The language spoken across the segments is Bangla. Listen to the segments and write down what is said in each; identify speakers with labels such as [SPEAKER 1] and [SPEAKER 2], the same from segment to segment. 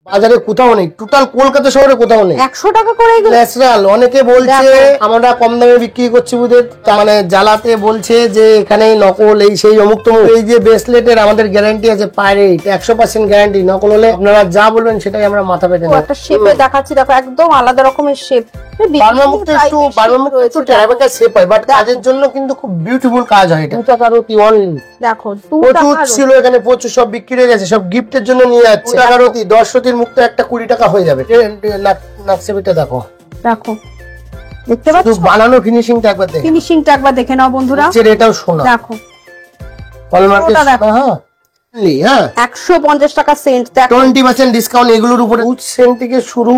[SPEAKER 1] বাজারে কোথাও নেই, টোটাল কলকাতা শহরে কোথাও নেই।
[SPEAKER 2] 100 টাকা করে
[SPEAKER 1] ন্যাচারাল। অনেকে বলছে আমরা কম দামে বিক্রি করছি বুঝে, মানে জ্বালাতে বলছে যে এখানে নকল এই সেই অমুক তমুক। এই যে ব্রেসলেটের আমাদের গ্যারান্টি আছে পাইরেট, 100% গ্যারান্টি। নকল হলে আপনারা যা বলবেন সেটাই আমরা মাথা পেতে নেব।
[SPEAKER 2] একটা শেপে দেখাচ্ছি, দেখো একদম আলাদা রকমের শেপ।
[SPEAKER 1] বার্মা মুক্ত একটু টেরাকোটা শেপ হয়, বাট কাজের জন্য কিন্তু খুব বিউটিফুল কাজ হয়। এটা 2 টাকার অতি অনলি।
[SPEAKER 2] দেখো 2
[SPEAKER 1] প্রচুর ছিল এখানে, প্রচুর সব বিক্রি হয়ে গেছে, সব গিফটের জন্য নিয়ে যাচ্ছে। 2 টাকার অতি 10 রতির মুক্ত একটা 20 টাকা হয়ে যাবে। নাকসেবিটা দেখো,
[SPEAKER 2] দেখো দেখতে পাচ্ছ
[SPEAKER 1] বানানো ফিনিশিংটা একবার দেখো,
[SPEAKER 2] ফিনিশিংটা একবার দেখে নাও বন্ধুরা।
[SPEAKER 1] এটাও সোনা,
[SPEAKER 2] দেখো
[SPEAKER 1] হলমার্কের সোনা। হ্যাঁ
[SPEAKER 2] 150 টাকা সেন্ট, দেখো
[SPEAKER 1] 20% ডিসকাউন্ট এগুলোর উপরে। সেন্ট থেকে শুরু,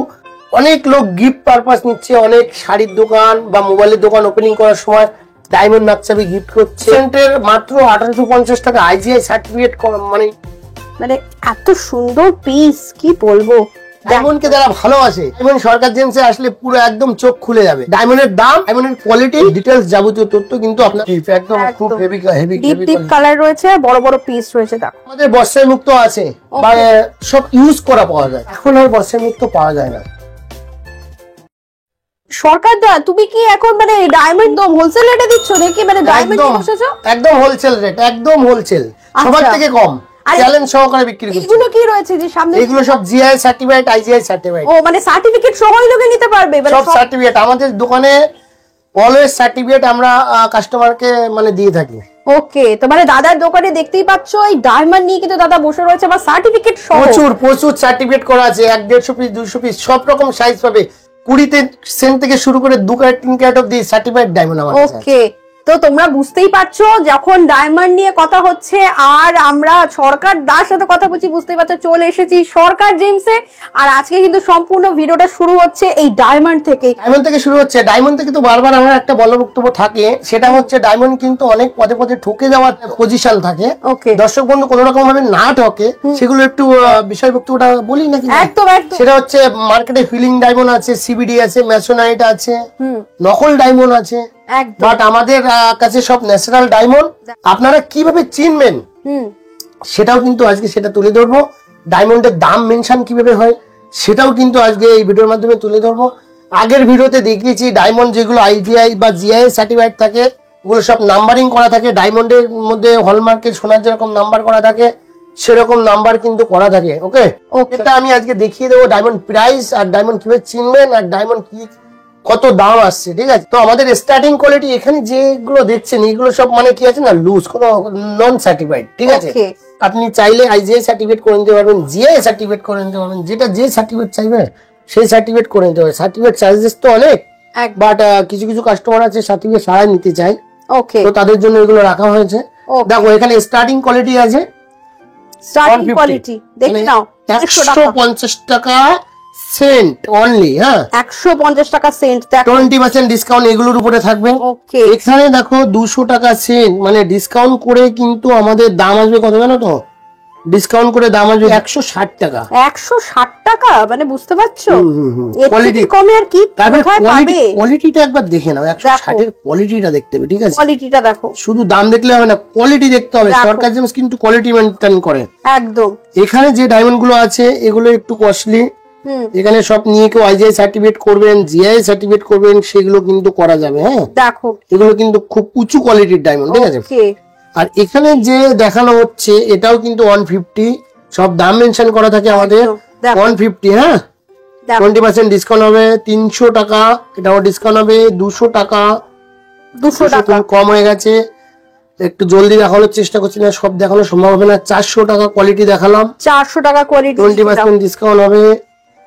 [SPEAKER 1] অনেক লোক গিফট পারপাস নিচ্ছে, অনেক শাড়ির দোকান বা মোবাইলের দোকান ওপেনিং করার সময় ডায়মন্ড নাকছাবি গিফট করছে। সেন্টের মাত্র 1850 টাকা আইজিআই সার্টিফিকেট, মানে
[SPEAKER 2] এত সুন্দর পিস কি বলবো।
[SPEAKER 1] ডায়মন্ডকে যারা ভালোবাসে, ডায়মন্ড সরকার জেমসে আসলে পুরো একদম চোখ খুলে যাবে। ডায়মন্ডের দাম, ডায়মন্ডের কোয়ালিটি, ডিটেইলস যাবতীয় তথ্য কিন্তু আপনার একদম খুব হেভি
[SPEAKER 2] ডিপ কালার রয়েছে, বড় বড় পিস রয়েছে। দেখো
[SPEAKER 1] আমাদের বর্ষায় মুক্ত আছে, মানে সব ইউজ করা পাওয়া যায়। এখন আর বর্ষায় মুক্ত পাওয়া যায় না।
[SPEAKER 2] সরকার দা, তুমি কি এখন মানে ডায়মন্ড দম হোলসেল রেটে দিচ্ছ নাকি? মানে ডায়মন্ড বসেছো
[SPEAKER 1] একদম হোলসেল রেট, একদম হোলসেল, সবার থেকে কম, চ্যালেঞ্জ সহকারে বিক্রি করছি।
[SPEAKER 2] এগুলো কি রয়েছে যে সামনে?
[SPEAKER 1] এগুলো সব জিআই সার্টিফাইড, আইজিআই সার্টিফাইড।
[SPEAKER 2] ও মানে সার্টিফিকেট সবাই লোকে নিতে পারবে?
[SPEAKER 1] সব সার্টিফিকেট আমাদের দোকানে অলওয়েজ সার্টিফিকেট আমরা কাস্টমারকে মানে দিয়ে থাকি।
[SPEAKER 2] ওকে, তো মানে দাদার দোকানে দেখতেই পাচ্ছ এই ডায়মন্ড নিয়ে কিন্তু দাদা বসে রয়েছে, বা সার্টিফিকেট সহ
[SPEAKER 1] প্রচুর সার্টিফিকেট করা আছে। 150 পিস 200 পিস সব রকম সাইজ পাবে। 20 সেন্ট থেকে শুরু করে 2 ক্যারেট 3 ক্যারেট অবধি সার্টিফাইড ডায়মন্ড আমাদের আছে।
[SPEAKER 2] ওকে, তো তোমরা বুঝতেই পারছো যখন ডায়মন্ড নিয়ে কথা হচ্ছে আর আমরা সরকার দার সাথে কথা বলছি, বুঝতেই পারছো চলে এসেছি সরকার জেমসে। আর আজকে কিন্তু সম্পূর্ণ ভিডিওটা শুরু হচ্ছে এই ডায়মন্ড থেকে।
[SPEAKER 1] ডায়মন্ড থেকে শুরু হচ্ছে। ডায়মন্ড থেকে তো বারবার আমার একটা বড় বক্তব্য থাকে, সেটা হচ্ছে ডায়মন্ড কিন্তু অনেক পদে পদে ঠকে যাওয়ার পজিশন থাকে। দর্শক বন্ধু কোনো রকম ভাবে না ঠকে, সেগুলো একটু বিষয় বক্তব্যটা বলি নাকি?
[SPEAKER 2] একদম একদম।
[SPEAKER 1] সেটা হচ্ছে মার্কেটে ফিলিং ডায়মন্ড আছে, সিবিডি আছে, ম্যাসোনাইট আছে, নকল ডায়মন্ড আছে, বাট আমাদের কাছে সব ন্যাচারাল ডায়মন্ড। আপনারা কিভাবে চিনবেন সেটাও কিন্তু আজকে সেটা তুলে ধরবো। ডায়মন্ডের দাম মেনশন কিভাবে হয় সেটাও কিন্তু আজকে এই ভিডিওর মাধ্যমে তুলে ধরবো। আগের ভিডিওতে দেখিয়েছি ডায়মন্ড যেগুলো আইজিআই বা জিআই সার্টিফাইড থাকে ওগুলো সব নাম্বারিং করা থাকে। ডায়মন্ডের মধ্যে হলমার্কের সোনার যেরকম নাম্বার করা থাকে সেরকম নাম্বার কিন্তু করা থাকে। ওকে, এটা আমি আজকে দেখিয়ে দেবো ডায়মন্ড প্রাইস আর ডায়মন্ড কিভাবে চিনবেন আর ডায়মন্ড কি কত দাম আসছে। ঠিক আছে, তো আমাদের স্টার্টিং কোয়ালিটি এখানে যেগুলো দেখছেন এগুলো সব মানে কি আছে না, লুজ, কোনো নন সার্টিফাইড। ঠিক আছে, আপনি চাইলে আইজিআই সার্টিফিকেট করে নিতে পারবেন, জিআই সার্টিফিকেট করে নিতে পারবেন, যেটা যে সার্টিফিকেট চাইবে সেই সার্টিফিকেট করে নিতে পারবেন। সার্টিফিকেট চার্জেস তো অনেক, বাট কিছু কিছু কাস্টমার আছে সার্টিফিকেট ছাড়াই নিতে চায়, তো তাদের জন্য এগুলো রাখা হয়েছে। দেখো এখানে স্টার্টিং কোয়ালিটি আছে,
[SPEAKER 2] স্টার্টিং কোয়ালিটি দেখে নাও
[SPEAKER 1] 150 টাকা সেন্ট অনলি। হ্যাঁ
[SPEAKER 2] 150 টাকা সেন্ট,
[SPEAKER 1] 20% ডিসকাউন্ট এগুলোর উপরে থাকবে।
[SPEAKER 2] ওকে,
[SPEAKER 1] এখানে দেখো 200 টাকা সেন্ট, মানে ডিসকাউন্ট করে কিন্তু আমাদের দাম আসবে কত জানো তো? ডিসকাউন্ট করে দাম আসবে 160 টাকা।
[SPEAKER 2] 160 টাকা, মানে বুঝতে পারছো কোয়ালিটি কমে আর কি কোথায় পাবে?
[SPEAKER 1] কোয়ালিটিটা একবার দেখে নাও, 160 এর কোয়ালিটিটা দেখতে হবে। ঠিক আছে,
[SPEAKER 2] কোয়ালিটিটা দেখো,
[SPEAKER 1] শুধু দাম দেখলে হবে না, কোয়ালিটি দেখতে হবে। সরকার জেমস কিন্তু কোয়ালিটি মেইনটেইন করে
[SPEAKER 2] একদম।
[SPEAKER 1] এখানে যে ডায়মন্ড গুলো আছে এগুলো একটু কস্টলি। এখানে সব নিয়ে কেউ আইজিআই সার্টিফিকেট করবেন, জিআই সার্টিফিকেট করবেন, সেগুলো কিন্তু করা যাবে। হ্যাঁ
[SPEAKER 2] দেখো
[SPEAKER 1] এগুলো কিন্তু খুব উঁচু কোয়ালিটির ডায়মন্ড। ঠিক আছে, আর এখানে যে দেখানো হচ্ছে এটাও কিন্তু 150, সব দাম মেনশন করা থাকে আমাদের 150। হ্যাঁ 20% ডিসকাউন্ট হবে 300 টাকা, এটাও ডিসকাউন্ট হবে 200 টাকা।
[SPEAKER 2] 200 টাকা
[SPEAKER 1] কম হয়ে গেছে, একটু জলদি দেখানোর চেষ্টা করছি না, সব দেখানো সম্ভব হবে না। 400 টাকা কোয়ালিটি দেখালাম,
[SPEAKER 2] 400 টাকা কোয়ালিটি,
[SPEAKER 1] 20% ডিসকাউন্ট হবে।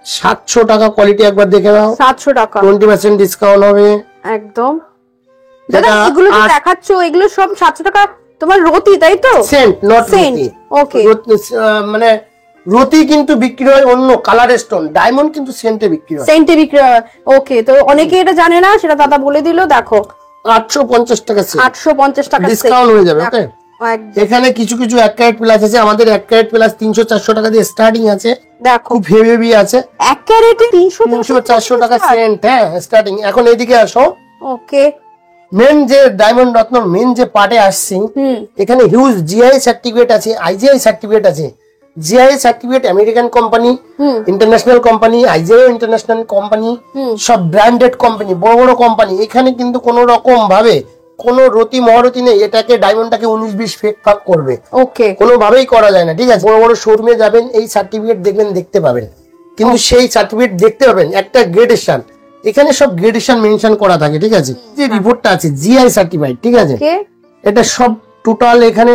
[SPEAKER 1] 700 টাকা কোয়ালিটি একবার দেখে নাও,
[SPEAKER 2] 700 টাকা
[SPEAKER 1] 20% ডিসকাউন্ট হবে
[SPEAKER 2] একদম। দাদা এগুলো যে দেখাচ্ছ এগুলো সব 700 টাকা তোমার রতি, তাই তো?
[SPEAKER 1] Saint, not
[SPEAKER 2] Saint. ওকে,
[SPEAKER 1] মানে রতি কিন্তু বিক্রি হয় অন্য কালারের স্টোন, ডায়মন্ড কিন্তু সেন্টে বিক্রি হয়,
[SPEAKER 2] সেন্টে বিক্রি হয়। ওকে, তো অনেকে এটা জানে না, সেটা দাদা বলে দিল। দেখো
[SPEAKER 1] 850 টাকা সেন্ট,
[SPEAKER 2] 850 টাকা
[SPEAKER 1] ডিসকাউন্ট হয়ে যাবে। ওকে, এখানে কিছু কিছু 1 ক্যারেট প্লাস আছে, আমাদের 1 ক্যারেট প্লাস 300-400 টাকা দিয়ে স্টার্টিং আছে।
[SPEAKER 2] দেখো
[SPEAKER 1] খুব হেভি আছে,
[SPEAKER 2] 1 ক্যারেটে
[SPEAKER 1] 300-400 টাকা সেন্ট। হ্যাঁ স্টার্টিং। এখন এইদিকে আসো,
[SPEAKER 2] ওকে,
[SPEAKER 1] মেন যে ডায়মন্ড রত্নর মেন যে পার্টে আসছি, এখানে হিউজ জিআই সার্টিফিকেট আছে, আইজিআই সার্টিফিকেট আছে, GI certificate American company, international company, IGI international company, সব ব্র্যান্ডেড কোম্পানি, বড় বড় কোম্পানি। এখানে কিন্তু কোনো রকম ভাবে কোনো রতি মহরতি নেই এটাকে ডায়মন্ডটাকে 19-20 ফেক ফাক করবে।
[SPEAKER 2] ওকে,
[SPEAKER 1] কোনোভাবেই করা যায় না, ঠিক আছে? বড় বড় শোরুমে যাবেন, এই সার্টিফিকেট দেখবেন, দেখতে পাবেন, কিন্তু সেই সার্টিফিকেট দেখতে পাবেন একটা গ্রেডেশন, এখানে সব গ্রেডেশন মেনশন করা থাকে, ঠিক আছে? যে রিপোর্টটা আছে জিআই সার্টিফাইড, ঠিক আছে? এটা সব টোটাল এখানে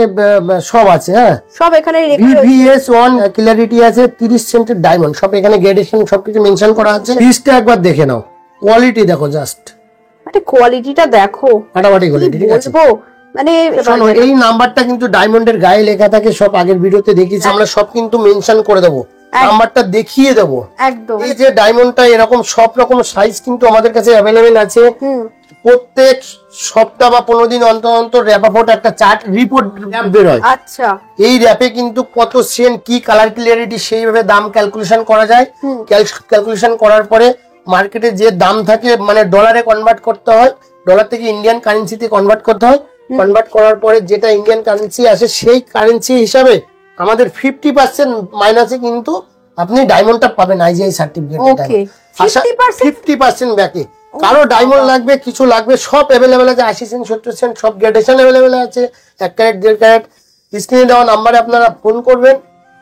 [SPEAKER 1] সব আছে, হ্যাঁ, সব এখানে VVS1 ক্ল্যারিটি আছে, 30 সেন্টের ডায়মন্ড, সব এখানে গ্রেডেশন সবকিছু মেনশন করা আছে। পিসটা একবার দেখে নাও, কোয়ালিটি দেখো, জাস্ট
[SPEAKER 2] মানে কোয়ালিটিটা দেখো, ফাটাফাটি কোয়ালিটি, ঠিক আছে? মানে শোনো, এই নাম্বারটা কিন্তু ডায়মন্ডের গায়ে লেখা থাকে, সব আগের ভিডিওতে দেখিয়েছি আমরা, সব কিন্তু মেনশন করে দেবো, নাম্বারটা দেখিয়ে দেবো একদম। এই যে ডায়মন্ডটা এরকম সব রকম সাইজ কিন্তু আমাদের কাছে অ্যাভেলেবেল আছে। প্রত্যেক সপ্তাহ বা 15 দিন অন্তর অন্তর র্যাপাফোর্ট একটা চার্ট রিপোর্ট বের হয়। আচ্ছা, এই র্যাপে কিন্তু কত সেন্ট, কি কালার ক্লিয়ারিটি, সেইভাবে দাম ক্যালকুলেশন করা যায়। ক্যালকুলেশন করার পরে মার্কেটে যে দাম থাকে, মানে ডলারে কনভার্ট করতে হয়, ডলার থেকে ইন্ডিয়ান কারেন্সিতে কনভার্ট করতে হয়। কনভার্ট করার পরে যেটা ইন্ডিয়ান কারেন্সি আসে, সেই কারেন্সি হিসাবে আমাদের 50% মাইনাসে কিন্তু আপনি ডায়মন্ডটা পাবেন আইজিআই সার্টিফিকেট। 50% ব্যাকে। কারো ডায়মন্ড লাগবে, কিছু লাগবে, সব অ্যাভেলেবেল আছে, 80 সেন্ট 70 সেন্ট সব গ্রেডেশন অ্যাভেলেবেল আছে। 1 ক্যারেট 1.5 ক্যারেট স্ক্রিনে দেওয়া নাম্বারে আপনারা ফোন করবেন,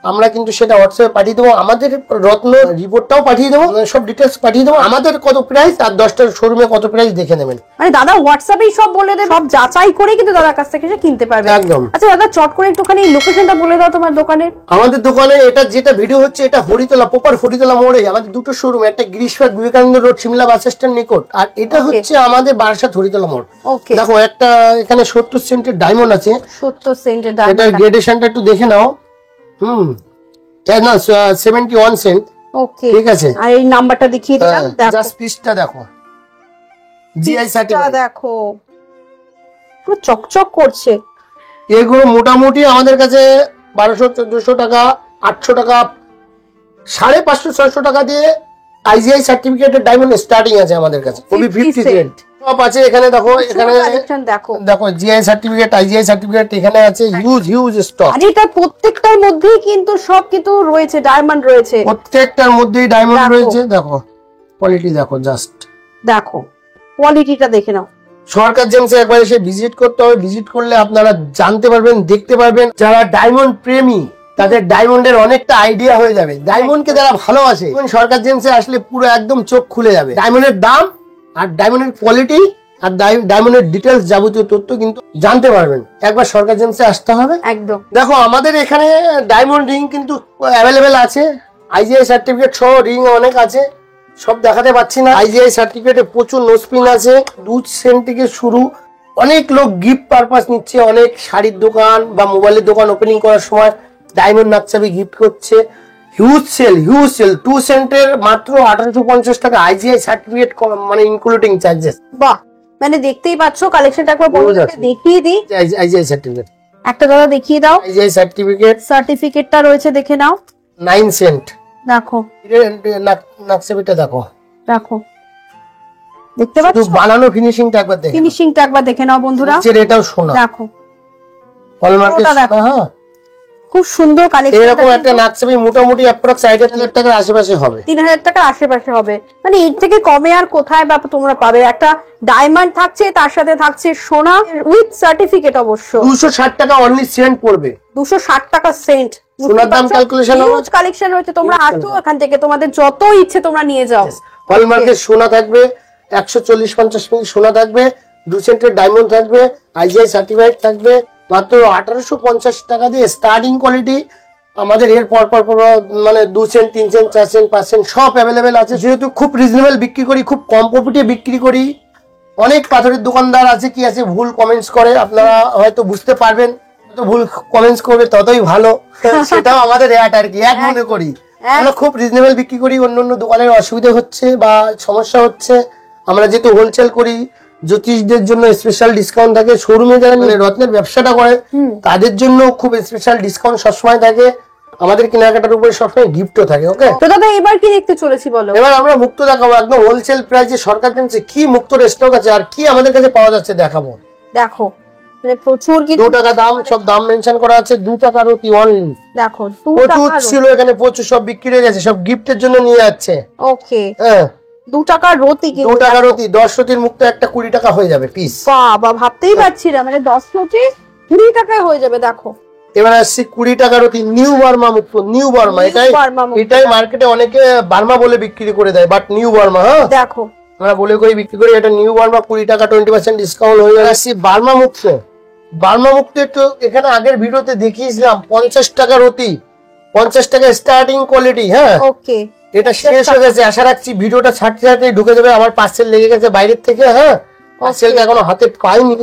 [SPEAKER 2] আমরা কিন্তু সেটা হোয়াটসঅ্যাপে পাঠিয়ে দেবো। আমাদের রত্ন রিপোর্টটাও পাঠিয়ে দেবো, সব ডিটেলস পাঠিয়ে দেবো, আমাদের কত প্রাইস আর 10টা শোরুমে কত প্রাইস দেখে নেবেন। মানে দাদা হোয়াটসঅ্যাপেই সব বলে দেবে, সব যাচাই করে কিন্তু দাদার কাছ থেকে কিনতে পারবে একদম। আচ্ছা দাদা, চট করে একটুখানি লোকেশনটা বলে দাও তোমার দোকানের। আমাদের দোকানে এটা যেটা ভিডিও হচ্ছে, এটা হরিতলা, প্রপার হরিতলা মোড়ে আমাদের দুটো শোরুম, একটা Girish Park Vivekananda road Simla bus stand নিকট, আর এটা হচ্ছে আমাদের বারাসাত হরিতলা মোড়। দেখো, একটা এখানে 70 সেন্টের ডায়মন্ড আছে, 70 সেন্টের ডায়মন্ড, এটা গ্রেডেশনটা একটু দেখে নাও। না, 71 সেন্ট। ওকে, ঠিক আছে। আর এই নাম্বারটা দেখিয়ে দিলাম, জাস্ট পিসটা দেখো, জিআই সার্টিফিকেট দেখো, পুরো চকচক করছে। এগুলো মোটামুটি আমাদের কাছে 1200-1400 টাকা, 800 টাকা, 550-600 টাকা দিয়ে আইজিআই সার্টিফিকেটের ডায়মন্ড স্টার্টিং আছে আমাদের কাছে, খুবই 50 সেন্ট সব আছে এখানে। দেখো, এখানে দেখো জিআই সার্টিফিকেট, আইজিআই সার্টিফিকেট এখানে আছে, হিউজ স্টক। আর এটা প্রত্যেকটার মধ্যেই কিন্তু সব কিছু রয়েছে, ডায়মন্ড রয়েছে, প্রত্যেকটার মধ্যেই ডায়মন্ড রয়েছে। দেখো কোয়ালিটি দেখো, জাস্ট দেখো কোয়ালিটিটা দেখে নাও। সরকার জেমসে একবার এসে ভিজিট করতে হবে, ভিজিট করলে আপনারা জানতে পারবেন, দেখতে পারবেন। যারা ডায়মন্ড প্রেমী তাদের ডায়মন্ডের অনেকটা আইডিয়া হয়ে যাবে। ডায়মন্ডকে যারা ভালোবাসে, সরকার জেমসে আসলে পুরো একদম চোখ খুলে যাবে। ডায়মন্ডের দাম আর ডায়মন্ডের কোয়ালিটি আর ডায়মন্ডের ডিটেলস যাবতীয় তথ্য কিন্তু জানতে পারবেন। একবার সরকার জেমসে আসতে হবে একদম। দেখো, আমাদের এখানে ডায়মন্ড রিং কিন্তু অ্যাভেলেবেল আছে, আইজিআই সার্টিফিকেট সহ রিং অনেক আছে, সব দেখাতে পাচ্ছি না। আইজিআই সার্টিফিকেটে প্রচুর নোসপিন আছে, 2 সেন্ট থেকে শুরু। অনেক লোক গিফট পারপাস নিচ্ছে, অনেক শাড়ির দোকান বা মোবাইলের দোকান ওপেনিং করার সময় ডায়মন্ড নাকছাবি গিফট করছে। হিউজ সেল 2 সেন্টের মাত্র 1850 টাকা আইজিআই সার্টিফিকেট, মানে ইনক্লুডিং চার্জেস। বাহ, মানে দেখতেই পাচ্ছ কালেকশনটা একবার বন্ধুদেরকে দেখিয়ে দিই। আইজিআই সার্টিফিকেট একটা দাদা দেখিয়ে দাও। আইজিআই সার্টিফিকেটটা রয়েছে, দেখে নাও, 9 সেন্ট। দেখো নাকছাবিটা দেখো, দেখো দেখতে পাচ্ছ, বানানো ফিনিশিংটা একবার দেখে নাও বন্ধুরা। এটাও সোনা, দেখো হলমার্কের সোনা। হ্যাঁ, খুব সুন্দর কালেকশন। এরকম একটা নাকছাবি মোটামুটি অ্যাপ্রক্স 3000 টাকার আশেপাশে হবে, 3000 টাকার আশেপাশে হবে। মানে এর থেকে কমে আর কোথায় বা তোমরা পাবে? একটা ডায়মন্ড থাকছে, তার সাথে থাকছে সোনা উইথ সার্টিফিকেট। অবশ্য 260 টাকা অনলি সেন্ট পড়বে, 260 টাকা সেন্ট। সোনার দাম ক্যালকুলেশন হিউজ কালেকশন রয়েছে, তোমরা আসো এখান থেকে, তোমাদের যত ইচ্ছে তোমরা নিয়ে যাও। হলমার্কের সোনা থাকবে, 140-50 মিলি সোনা থাকবে, 2 সেন্টের ডায়মন্ড থাকবে, আইজিআই সার্টিফাইড থাকবে, মাত্র 1850 টাকা দিয়ে স্টার্টিং কোয়ালিটি। আমাদের এর পর মানে 2 সেন্ট 3 সেন্ট 4 সেন্ট 5 সেন্ট সব অ্যাভেলেবেল আছে। যেহেতু খুব রিজনেবল বিক্রি করি, খুব কম প্রফিটে বিক্রি করি। অনেক পাথরের দোকানদার আছে, কি আছে, ভুল কমেন্টস করে, আপনারা হয়তো বুঝতে পারবেন, যত ভুল কমেন্টস করবে ততই ভালো। সেটাও আমাদের রেট আর কি, এক মনে করি। আমরা খুব রিজনেবল বিক্রি করি, অন্য দোকানের অসুবিধা হচ্ছে বা সমস্যা হচ্ছে। আমরা যেহেতু হোলসেল করি, জ্যোতিষদের জন্য স্পেশাল ডিসকাউন্ট থাকে। শোরুমে যারা রত্নের ব্যবসাটা করে তাদের জন্য খুব স্পেশাল ডিসকাউন্ট সবসময় থাকে। আমাদের কেনাকাটার উপরে সবসময় গিফটও থাকে। ওকে তো দাদা, এবার কি দেখতে চলেছি বলো? এবার আমরা মুক্ত দেখাবো, একদম হোলসেল প্রাইসে সরকার জেমসে কি মুক্ত স্টক আছে আর কি আমাদের কাছে পাওয়া যাচ্ছে দেখাবো। দেখো মানে প্রচুর কি
[SPEAKER 1] 2 টাকা দাম, সব দাম মেনশন করা আছে। 2 টাকা রতি অনলি।
[SPEAKER 2] দেখো 2
[SPEAKER 1] প্রচুর
[SPEAKER 2] টাকা
[SPEAKER 1] ছিল এখানে, প্রচুর, সব বিক্রি হয়ে গেছে, সব গিফটের জন্য নিয়ে যাচ্ছে।
[SPEAKER 2] ওকে
[SPEAKER 1] হ্যাঁ
[SPEAKER 2] 2 টাকা রতি কি
[SPEAKER 1] 2 টাকা রতি, 10 রতির মুক্ত একটা 20 টাকা হয়ে যাবে পিস।
[SPEAKER 2] বাবা ভাবতেই পারছি না, মানে 10 রতি 20 টাকায় হয়ে যাবে। দেখো
[SPEAKER 1] এবার আসছি 20 টাকা রতি নিউ বার্মা মুক্ত। নিউ বার্মা, এটাই মার্কেটে অনেকে বার্মা বলে বিক্রি করে দেয়, বাট নিউ বার্মা। হ্যাঁ
[SPEAKER 2] দেখো
[SPEAKER 1] আমরা বলে করে বিক্রি করি, এটা নিউ বার্মা। 20 টাকা 20% ডিসকাউন্ট হয়ে যাবে। আসছি বার্মা মুক্ত। বার্মা মুক্ত একটু এখানে আগের ভিডিওতে দেখিয়েছিলাম 50 টাকা রতি, 50 টাকা স্টার্টিং কোয়ালিটি। হ্যাঁ
[SPEAKER 2] ওকে
[SPEAKER 1] এটা শেষ হয়ে গেছে। আশা রাখছি ভিডিওটা ছাড়তে ছাড়তে ঢুকে যাবে। আমার পার্সেল লেগে গেছে বাইরের থেকে। হ্যাঁ পার্সেলটা এখনো হাতে পাইনি,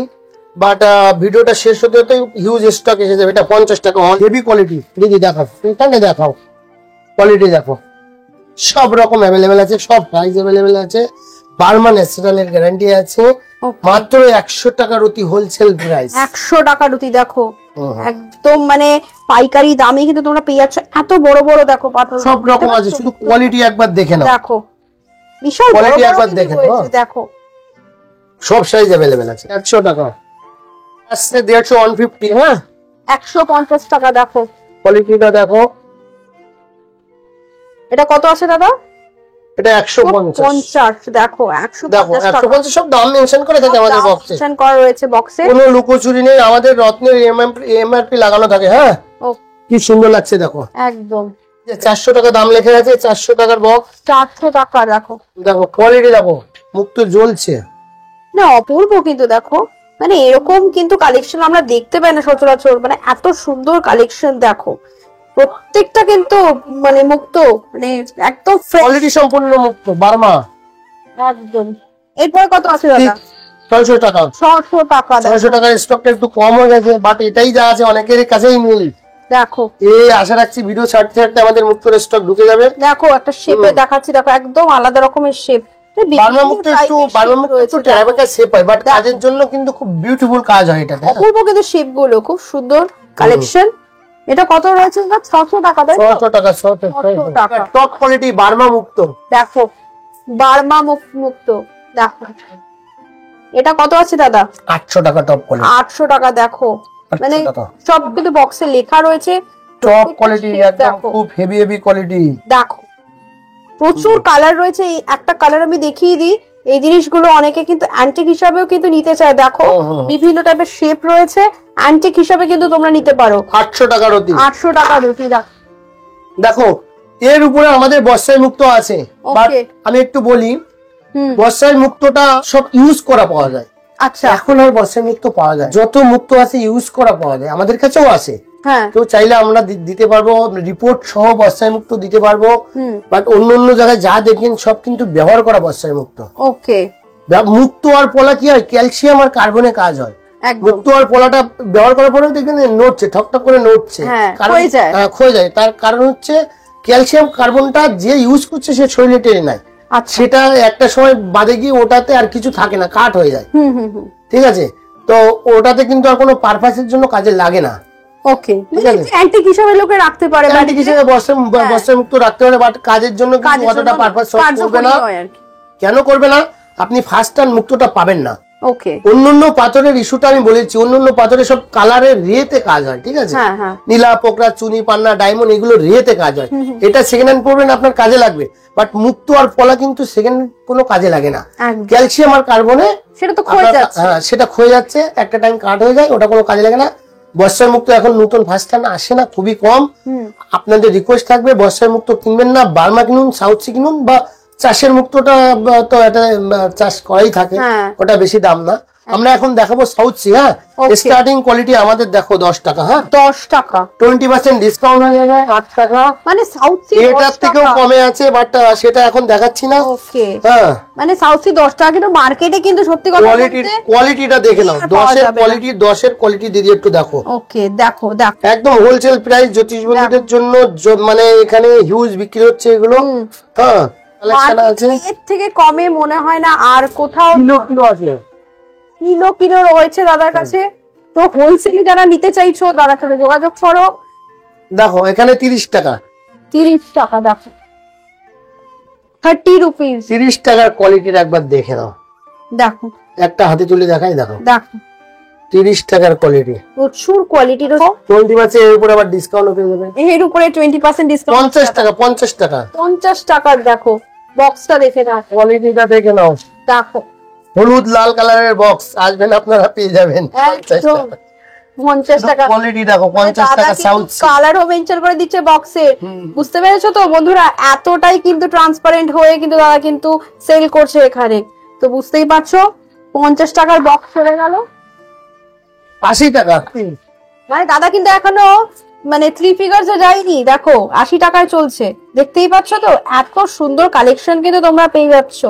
[SPEAKER 1] বাট ভিডিওটা শেষ হতে হতে হিউজ স্টক এসে যাবে। এটা 50 টাকা হেভি কোয়ালিটি। দিদি দেখাও, এখানে দেখাও, কোয়ালিটি দেখো, সব রকম অ্যাভেলেবেল আছে, সব প্রাইস অ্যাভেলেবেল আছে। বার্মা ন্যাচারালের গ্যারান্টি আছে। মাত্র 100 টাকা রতি হোলসেল প্রাইস।
[SPEAKER 2] 100 টাকা রতি। দেখো একদম মানে পাইকারি দামে কিন্তু তোমরা পেয়ে যাচ্ছ। এত বড় বড় দেখো পাথর,
[SPEAKER 1] সব রকম আছে, শুধু কোয়ালিটি একবার দেখে নাও।
[SPEAKER 2] দেখো বিশাল
[SPEAKER 1] কোয়ালিটি একবার দেখে নাও।
[SPEAKER 2] দেখো
[SPEAKER 1] সব সাইজ অ্যাভেলেবেল আছে। 100 টাকা আসছে 150 150। হ্যাঁ
[SPEAKER 2] 150 টাকা। দেখো
[SPEAKER 1] কোয়ালিটিটা দেখো।
[SPEAKER 2] এটা কত আছে দাদা?
[SPEAKER 1] এটা 150।
[SPEAKER 2] দেখো 150
[SPEAKER 1] সব দাম মেনশন করে থাকে আমাদের বক্সে,
[SPEAKER 2] মেনশন করা রয়েছে বক্সে।
[SPEAKER 1] কোনো লুকোচুরি নেই, আমাদের রত্নের এমআরপি লাগানো থাকে। হ্যাঁ কি সুন্দর লাগছে দেখো,
[SPEAKER 2] একদম।
[SPEAKER 1] 400 টাকা দাম লেখা আছে, 400 টাকার বক্স।
[SPEAKER 2] 400 টাকা। দেখো
[SPEAKER 1] দেখো কোয়ালিটি দেখো, মুক্ত জ্বলছে
[SPEAKER 2] না, অপূর্ব কিন্তু। দেখো মানে এরকম কিন্তু কালেকশন আমরা দেখতে পাই না সচরাচর, মানে এত সুন্দর কালেকশন। দেখো প্রত্যেকটা কিন্তু মানে মুক্ত, মানে একদম
[SPEAKER 1] কোয়ালিটি সম্পূর্ণ মুক্ত বার্মা।
[SPEAKER 2] একদম। এরপর কত আছে দাদা?
[SPEAKER 1] 600 টাকা।
[SPEAKER 2] 600 টাকা।
[SPEAKER 1] 600 টাকার স্টকটা একটু কম হয়ে গেছে, বাট এটাই যা আছে অনেকের কাছেই মিলি।
[SPEAKER 2] দেখো
[SPEAKER 1] এই আশা রাখছি ভিডিও ছাড়তে ছাড়তে আমাদের মুক্তর স্টক ঢুকে যাবে।
[SPEAKER 2] দেখো একটা শেপে দেখাচ্ছি। দেখো একদম আলাদা রকমের শেপ।
[SPEAKER 1] বার্মা মুক্ত একটু টেরাকোটা শেপ হয়, বাট কাজের জন্য কিন্তু খুব বিউটিফুল কাজ হয় এটা।
[SPEAKER 2] অপূর্ব কিন্তু শেপ গুলো খুব সুন্দর কালেকশন। এটা কত রয়েছে? 600 টাকা।
[SPEAKER 1] 600 টাকা। 600 টাকা টপ কোয়ালিটি বার্মা মুক্ত।
[SPEAKER 2] দেখো বার্মা মুক্ত। দেখো এটা কত আছে দাদা?
[SPEAKER 1] 800 টাকা টপ কোয়ালিটি।
[SPEAKER 2] 800 টাকা। দেখো মানে সব কিন্তু বক্সে লেখা রয়েছে
[SPEAKER 1] টপ কোয়ালিটি, একদম খুব হেভি হেভি কোয়ালিটি।
[SPEAKER 2] দেখো প্রচুর কালার রয়েছে। একটা কালার আমি দেখিয়ে দিই। এই জিনিসগুলো অনেকে কিন্তু অ্যান্টিক হিসাবেও কিন্তু নিতে চায়। দেখো বিভিন্ন টাইপের শেপ রয়েছে, অ্যান্টিক হিসাবে কিন্তু তোমরা নিতে পারো।
[SPEAKER 1] 800 টাকা রতি।
[SPEAKER 2] 800 টাকা রতি।
[SPEAKER 1] দেখো এর উপরে আমাদের বর্ষায় মুক্ত আছে, বাট আমি একটু বলি বর্ষায় মুক্তটা সব ইউজ করা পাওয়া যায়।
[SPEAKER 2] আচ্ছা
[SPEAKER 1] এখন আর বর্ষায় মুক্ত পাওয়া যায়, যত মুক্ত আছে ইউজ করা পাওয়া যায়, আমাদের কাছেও আছে।
[SPEAKER 2] হ্যাঁ
[SPEAKER 1] তো চাইলে আমরা দিতে পারবো, রিপোর্ট সহ বর্ষায় মুক্ত দিতে পারবো। বাট অন্য অন্য জায়গায় যা দেখেন সব কিন্তু ব্যবহার করা বর্ষায় মুক্ত।
[SPEAKER 2] ওকে
[SPEAKER 1] মুক্ত আর পোলা কি হয়, ক্যালসিয়াম আর কার্বনে কাজ হয়। মুক্ত আর পোলাটা ব্যবহার করার পরে দেখবেন নড়ছে, ঠকঠক করে নড়ছে, ক্ষয়ে যায়। তার কারণ হচ্ছে ক্যালসিয়াম কার্বনটা যে ইউজ করছে সে শরীরে টেনে নেয়, সেটা একটা সময় বাদে গিয়ে ওটাতে আর কিছু থাকে না, কাট হয়ে যায়। ঠিক আছে, তো ওটাতে কিন্তু আর কোনো পারপাসের জন্য কাজে লাগে না।
[SPEAKER 2] ওকে অ্যান্টিক হিসেবে লোকে রাখতে পারে,
[SPEAKER 1] অ্যান্টিক হিসেবে বর্ষায় মুক্ত রাখতে পারে, বাট কাজের জন্য কিন্তু অতটা পারপাস করবে না। কেন করবে না? আপনি ফার্স্ট টাইম মুক্তটা পাবেন না।
[SPEAKER 2] ওকে
[SPEAKER 1] অন্যান্য পাথরের ইস্যুটা আমি বলেছি, অন্যান্য পাথরে সব কালারের রেতে কাজ হয়। ঠিক আছে, নীলা, পোকরা, চুনি, পান্না, ডায়মন্ড এগুলো রেতে কাজ হয়। এটা সেকেন্ড হ্যান্ড পড়বেন, আপনার কাজে লাগবে। বাট মুক্ত আর পলা কিন্তু সেকেন্ড কোনো কাজে লাগে না। ক্যালসিয়াম আর কার্বনে সেটা ক্ষয়ে যাচ্ছে, একটা টাইম কাট হয়ে যায়, ওটা কোনো কাজে লাগে না। বর্ষার মুক্ত এখন নতুন ভার্সন আসে না, খুবই কম। আপনাদের রিকোয়েস্ট থাকবে বর্ষার মুক্ত কিনবেন না, বার্মা কিনুন, সাউথ সি কিনুন, বা চাষের মুক্তটা তো এটা চাষ করাই থাকে, ওটা বেশি দাম না। আমরা এখন দেখাবো সাউথ সি। হ্যাঁ স্টার্টিং কোয়ালিটি আমাদের দেখো 10 টাকা। হ্যাঁ
[SPEAKER 2] 10 টাকা
[SPEAKER 1] 20% ডিসকাউন্ট হয়ে যাবে, 8 টাকা।
[SPEAKER 2] মানে সাউথ সি
[SPEAKER 1] এটার থেকেও কমে আছে, বাট সেটা এখন দেখাচ্ছি না।
[SPEAKER 2] ওকে
[SPEAKER 1] হ্যাঁ
[SPEAKER 2] মানে সাউথ সি 10 টাকা, কিন্তু মার্কেটে কিন্তু সত্যি কথা বলতে
[SPEAKER 1] কোয়ালিটিটা দেখে নাও। 10 এর কোয়ালিটি দিদি একটু দেখো।
[SPEAKER 2] ওকে দেখো
[SPEAKER 1] একদম হোলসেল প্রাইস, জ্যোতিষ বন্ধুদের জন্য মানে এখানে হিউজ বিক্রি হচ্ছে এগুলো। হ্যাঁ
[SPEAKER 2] এর থেকে কমে মনে হয় না আর কোথাও।
[SPEAKER 1] কিলো আছে,
[SPEAKER 2] কিলো রয়েছে দাদার কাছে। তো হোলসেলে যারা নিতে চাইছো দাদার সাথে যোগাযোগ করো।
[SPEAKER 1] দেখো এখানে 30 টাকা।
[SPEAKER 2] 30 টাকা। দেখো 30 রুপিস।
[SPEAKER 1] 30 টাকার কোয়ালিটির একবার দেখে নাও।
[SPEAKER 2] দেখো
[SPEAKER 1] একটা হাতে তুলে দেখাই, দেখো।
[SPEAKER 2] দেখো
[SPEAKER 1] 30 টাকার কোয়ালিটি,
[SPEAKER 2] প্রচুর কোয়ালিটির।
[SPEAKER 1] 20% এর উপরে আবার ডিসকাউন্ট পেয়ে যাবেন।
[SPEAKER 2] এর উপরে 20% ডিসকাউন্ট।
[SPEAKER 1] 50 টাকা, 50 টাকা,
[SPEAKER 2] 50 টাকার। দেখো বক্সটা দেখে নাও,
[SPEAKER 1] কোয়ালিটিটা দেখে নাও।
[SPEAKER 2] দেখো
[SPEAKER 1] হলুদ লাল কালারের বক্স আসবেন আপনারা পেয়ে যাবেন 50 টাকা।
[SPEAKER 2] 50 টাকা
[SPEAKER 1] কোয়ালিটি দেখো, 50 টাকা সাউথ
[SPEAKER 2] কালারও মেনশন করে দিচ্ছে বক্সে। বুঝতে পেরেছো তো বন্ধুরা, এতটাই কিন্তু ট্রান্সপারেন্ট হয়ে কিন্তু দাদা কিন্তু সেল করছে এখানে। তো বুঝতেই পারছো 50 টাকার বক্স চলে গেল
[SPEAKER 1] 80 টাকা।
[SPEAKER 2] মানে দাদা কিন্তু এখনো মানে 3 ফিগার্স এ যায়নি, দেখো 80 টাকায় চলছে। দেখতেই পাচ্ছ তো এত সুন্দর কালেকশন কিন্তু তোমরা পেয়ে যাচ্ছ।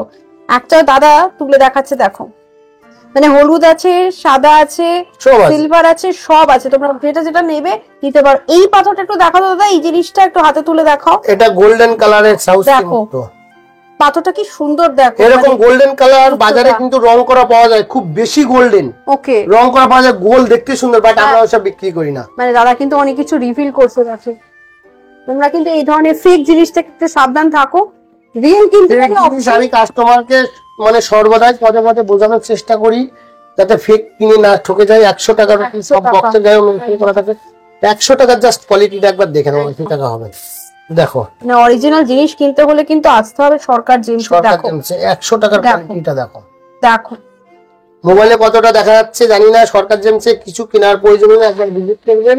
[SPEAKER 2] একটা দাদা তুলে দেখাচ্ছে, দেখো মানে হলুদ আছে, সাদা আছে, সিলভার আছে, সব আছে। তোমরা যেটা যেটা নেবে নিতে পারো। এই পাথরটা একটু দেখাও দাদা, এই জিনিসটা একটু হাতে তুলে দেখাও।
[SPEAKER 1] এটা গোল্ডেন কালারের সাউথ
[SPEAKER 2] দেখো পাথরটা কি সুন্দর, দেখো
[SPEAKER 1] এরকম গোল্ডেন কালার বাজারে কিন্তু রং করা পাওয়া যায়, খুব বেশি গোল্ডেন
[SPEAKER 2] ওকে
[SPEAKER 1] রং করা পাওয়া যায়, গোল দেখতে সুন্দর, বাট আমরা ওসব বিক্রি করি না।
[SPEAKER 2] মানে দাদা কিন্তু অনেক কিছু রিফিল করছে আছে। তোমরা কিন্তু এই ধরনের ফেক জিনিস থেকে একটু সাবধান থাকো। রিয়েল কিন্তু
[SPEAKER 1] আমি কাস্টমারকে মানে সর্বদাই পদে পদে বোঝানোর চেষ্টা করি যাতে ফেক কিনে না ঠকে যায়। 100 টাকার সব বক্সের গায়ে মেনশন করা থাকে, 100 টাকার জাস্ট কোয়ালিটিটা একবার দেখে নাও, 80 টাকা হবে। দেখো
[SPEAKER 2] না অরিজিনাল জিনিস কিনতে হলে কিন্তু আসতে হবে সরকার জেমস। দেখো
[SPEAKER 1] 100 টাকার কোয়ালিটিটা দেখো।
[SPEAKER 2] দেখো
[SPEAKER 1] মোবাইলে কতটা দেখা যাচ্ছে জানি না, সরকার জেমসে কিছু কেনার প্রয়োজন নেই, একবার ভিজিট করবেন,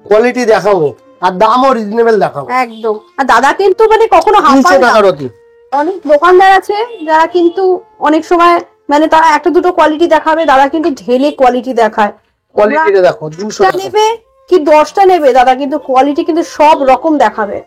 [SPEAKER 1] কোয়ালিটি দেখাবো আর দামও রিজনেবল দেখাবো
[SPEAKER 2] একদম। আর দাদা কিন্তু মানে কখনো হাফায় না। অনেক দোকানদার আছে যারা কিন্তু অনেক সময় মানে তারা একটা দুটো কোয়ালিটি দেখাবে, দাদা কিন্তু ঢেলে কোয়ালিটি দেখায়।
[SPEAKER 1] কোয়ালিটিটা দেখো, 200 টাকা
[SPEAKER 2] নেবে কি 10টা নেবে, দাদা কিন্তু কোয়ালিটি কিন্তু সব রকম দেখাবে।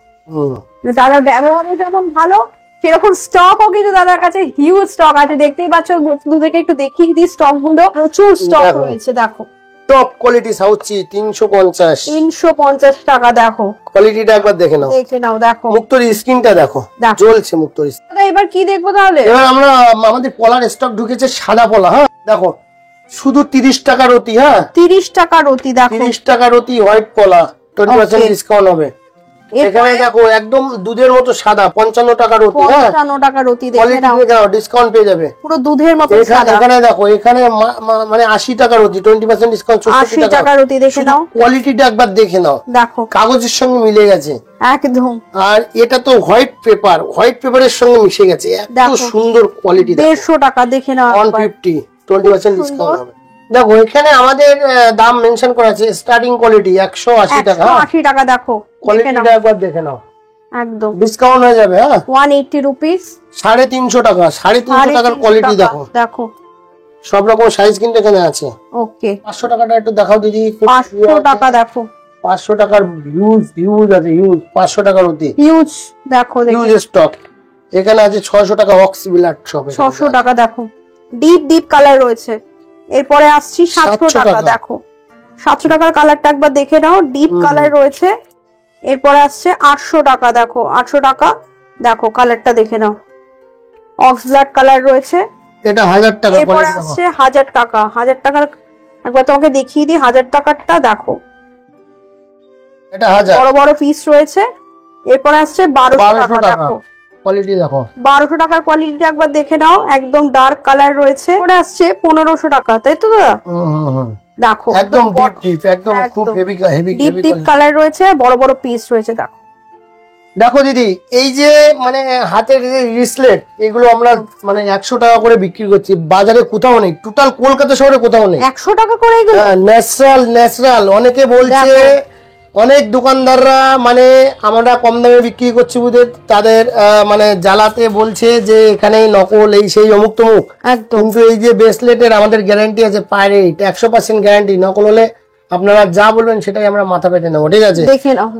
[SPEAKER 2] দাদার ব্যবহারও যেমন ভালো, সেরকম স্টকও কিন্তু দাদার কাছে হিউজ স্টক আছে। দেখতেই পাচ্ছ, দুধকে একটু দেখিয়ে দিই স্টক গুলো, প্রচুর স্টক রয়েছে। দেখো
[SPEAKER 1] টপ কোয়ালিটি সাউথি 350
[SPEAKER 2] টাকা। দেখো
[SPEAKER 1] কোয়ালিটিটা একবার দেখে নাও,
[SPEAKER 2] দেখে নাও। দেখো
[SPEAKER 1] মুক্তোর স্কিনটা দেখো, জ্বলছে মুক্তোর স্কিন।
[SPEAKER 2] এবার কি দেখবো তাহলে?
[SPEAKER 1] এবার আমরা আমাদের পলার স্টক ঢুকেছে সাদা পলা। হ্যাঁ দেখো শুধু 30 টাকা রতি। হ্যাঁ
[SPEAKER 2] 30 টাকা রতি। দেখো
[SPEAKER 1] 30 টাকা রতি হোয়াইট পলা, 20% ডিসকাউন্ট হবে। এখানে দেখো একদম দুধের মতো সাদা, 55 টাকা রতি। হ্যাঁ
[SPEAKER 2] 55 টাকা রতি। দেখে নাও,
[SPEAKER 1] ডিসকাউন্ট পেয়ে যাবে,
[SPEAKER 2] পুরো দুধের মতো সাদা।
[SPEAKER 1] এখানে দেখো, এখানে মানে 80 টাকা রতি, 20% ডিসকাউন্ট,
[SPEAKER 2] 80 টাকা রতি। দেখে নাও
[SPEAKER 1] কোয়ালিটিটা একবার দেখে নাও,
[SPEAKER 2] দেখো
[SPEAKER 1] কাগজের সঙ্গে মিলে গেছে
[SPEAKER 2] একদম।
[SPEAKER 1] আর এটা তো হোয়াইট পেপার, হোয়াইট পেপারের সঙ্গে মিশে গেছে, এত সুন্দর কোয়ালিটি।
[SPEAKER 2] 150 টাকা। দেখে নাও
[SPEAKER 1] 150, 20% ডিসকাউন্ট হবে। দেখো এখানে আমাদের দাম মেনশন করা আছে, স্টার্টিং কোয়ালিটি 180 টাকা।
[SPEAKER 2] 180 টাকা। দেখো
[SPEAKER 1] কোয়ালিটিটা একবার দেখে নাও,
[SPEAKER 2] একদম
[SPEAKER 1] ডিসকাউন্ট হয়ে যাবে। হ্যাঁ
[SPEAKER 2] 180 রুপিস,
[SPEAKER 1] 350 টাকা, 350 টাকার কোয়ালিটি দেখো।
[SPEAKER 2] দেখো
[SPEAKER 1] সব রকম সাইজ কিন্তু এখানে আছে।
[SPEAKER 2] ওকে
[SPEAKER 1] 500 টাকাটা একটু দেখাও দিদি।
[SPEAKER 2] 500 টাকা। দেখো
[SPEAKER 1] 500 টাকার হিউজ আছে, হিউজ 500 টাকার অতি
[SPEAKER 2] হিউজ। দেখো
[SPEAKER 1] হিউজ স্টক এখানে আছে। 600 টাকা অক্স বিলাট শপে,
[SPEAKER 2] 600 টাকা। দেখো ডিপ কালার রয়েছে। এরপরে আসছি 700 টাকা। দেখো 700 টাকার কালারটা একবার দেখে নাও, ডিপ কালার রয়েছে। এরপরে আসছে 800 টাকা। দেখো 800 টাকা। দেখো কালারটা দেখে নাও, অক্স ব্ল্যাক কালার রয়েছে।
[SPEAKER 1] এটা 1000 টাকা।
[SPEAKER 2] এরপরে আসছে 1000 টাকা। 1000 টাকার একবার তোমাকে দেখিয়ে দিই 1000 টাকারটা। দেখো
[SPEAKER 1] এটা 1000,
[SPEAKER 2] বড় বড় পিস রয়েছে। এরপর আসছে 1200 টাকা। দেখো
[SPEAKER 1] কোয়ালিটি দেখো,
[SPEAKER 2] 1200 টাকার কোয়ালিটিটা একবার দেখে নাও, একদম ডার্ক কালার রয়েছে। ওটা আসছে 1500 টাকা, তাই তো দাদা? দেখো
[SPEAKER 1] একদম ডিপ, একদম খুব হেভি
[SPEAKER 2] ডিপ কালার রয়েছে, বড় বড় পিস রয়েছে। দেখো
[SPEAKER 1] দেখো দিদি, এই যে মানে হাতের রিসলেট, এগুলো আমরা মানে 100 টাকা করে বিক্রি করছি, বাজারে কোথাও নেই, টোটাল কলকাতা শহরে কোথাও নেই।
[SPEAKER 2] 100 টাকা করে এগুলো
[SPEAKER 1] ন্যাচারাল। অনেকে বলছে, অনেক দোকানদাররা মানে আমরা কম দামে বিক্রি করছি বুঝে তাদের মানে জ্বালাতে বলছে যে এখানে নকল, এই সেই অমুক তমুক। কিন্তু এই যে ব্রেসলেটের আমাদের গ্যারান্টি আছে, পাইরেট 100% গ্যারান্টি। নকল হলে আপনারা যা বলবেন সেটাই আমরা মাথা পেতে নেবো, ঠিক আছে?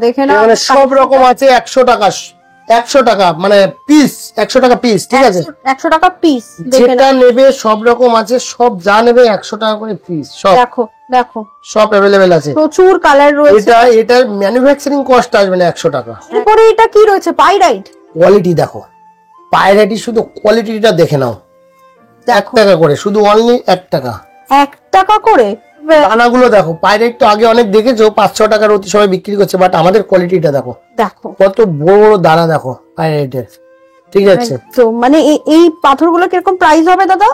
[SPEAKER 2] দেখে নাও
[SPEAKER 1] মানে সব রকম আছে। 100 টাকা, 100 টাকা মানে পিস, 100 টাকা পিস, ঠিক আছে?
[SPEAKER 2] 100 টাকা পিস।
[SPEAKER 1] যেটা নেবে সব রকম আছে, সব যা নেবে 100 টাকা করে পিস। সব
[SPEAKER 2] দেখো
[SPEAKER 1] সব अवेलेबल আছে,
[SPEAKER 2] প্রচুর কালার রয়েছে।
[SPEAKER 1] এটার ম্যানুফ্যাকচারিং কস্ট আসবে না 100 টাকা।
[SPEAKER 2] এরপরে এটা কি রয়েছে? পাইরাইট।
[SPEAKER 1] কোয়ালিটি দেখো, পাইরাইটি শুধু কোয়ালিটিটা দেখে নাও। 1 টাকা করে, শুধু অনলি 1 টাকা।
[SPEAKER 2] 1 টাকা করে।
[SPEAKER 1] দানাগুলো দেখো, পাইরেট তো আগে অনেক দেখেছো 500 টাকার অতি সবাই বিক্রি করছে, বাট আমাদের কোয়ালিটিটা দেখো, কত বড় বড় দানা দেখো পাইরেটের, ঠিক আছে?
[SPEAKER 2] তো মানে এই পাথরগুলো কিরকম প্রাইস হবে দাদা?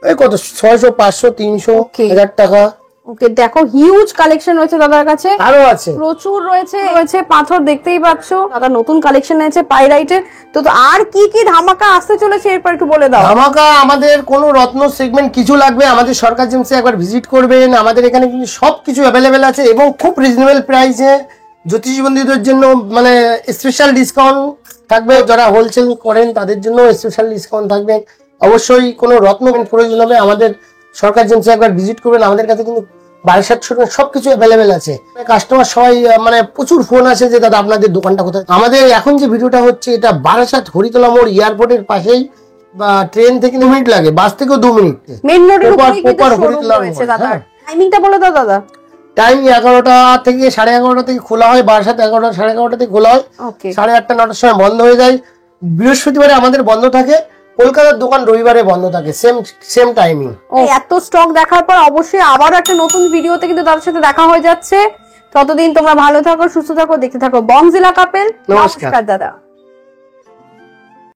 [SPEAKER 1] এই কত 600 500 300 1000 টাকা।
[SPEAKER 2] ওকে, দেখো হিউজ কালেকশন রয়েছে দাদার কাছে,
[SPEAKER 1] আরো আছে
[SPEAKER 2] প্রচুর রয়েছে পাথর দেখতেই পাচ্ছ। দাদা নতুন কালেকশন আছে পাইরাইটের। তো আর কি কি ধামাকা আসতে চলেছে এরপর একটু বলে দাও।
[SPEAKER 1] ধামাকা আমাদের কোনো রত্ন সেগমেন্ট কিছু লাগবে আমাদের সরকার জেমসে একবার ভিজিট করবেন। আমাদের এখানে কিন্তু সবকিছু অ্যাভেলেবেল আছে এবং খুব রিজনেবল প্রাইসে। জ্যোতিষী বন্ধুদের জন্য মানে স্পেশাল ডিসকাউন্ট থাকবে, যারা হোলসেল করেন তাদের জন্য স্পেশাল ডিসকাউন্ট থাকবে। অবশ্যই কোনো রত্ন প্রয়োজন হবে আমাদের সরকার জেমসে একবার ভিজিট করবেন। আমাদের কাছে কিন্তু 2200 সবকিছু অ্যাভেলেবেল আছে। কাস্টমার সবাই মানে প্রচুর ফোন আছে যে দাদা আপনাদের দোকানটা কোথায়। আমাদের এখন যে ভিডিওটা হচ্ছে এটা বারাসাত হরিতলা মোড় এয়ারপোর্টের পাশেই, বা ট্রেন থেকে 2 মিনিট লাগে, বাস থেকেও 2 মিনিট।
[SPEAKER 2] মেইন রোডের উপরেই কিন্তু শোরুম
[SPEAKER 1] হরিতলা
[SPEAKER 2] রয়েছে
[SPEAKER 1] মোড়।
[SPEAKER 2] দাদা। টাইমিংটা বলে দাও দাদা।
[SPEAKER 1] টাইম 11টা থেকে 11:30 থেকে খোলা হয়, বারাসাত 11টা 11:30 থেকে খোলা হয়, 8:30 9টার সময় বন্ধ হয়ে যায়। বৃহস্পতিবারে আমাদের বন্ধ থাকে, কলকাতার দোকান রবিবারে বন্ধ থাকে, সেম টাইমিং।
[SPEAKER 2] এত স্টক দেখার পর অবশ্যই আবারও একটা নতুন ভিডিওতে কিন্তু তাদের সাথে দেখা হয়ে যাচ্ছে। ততদিন তোমরা ভালো থাকো, সুস্থ থাকো, দেখতে থাকো বংজিলা কাপেল। নমস্কার দাদা।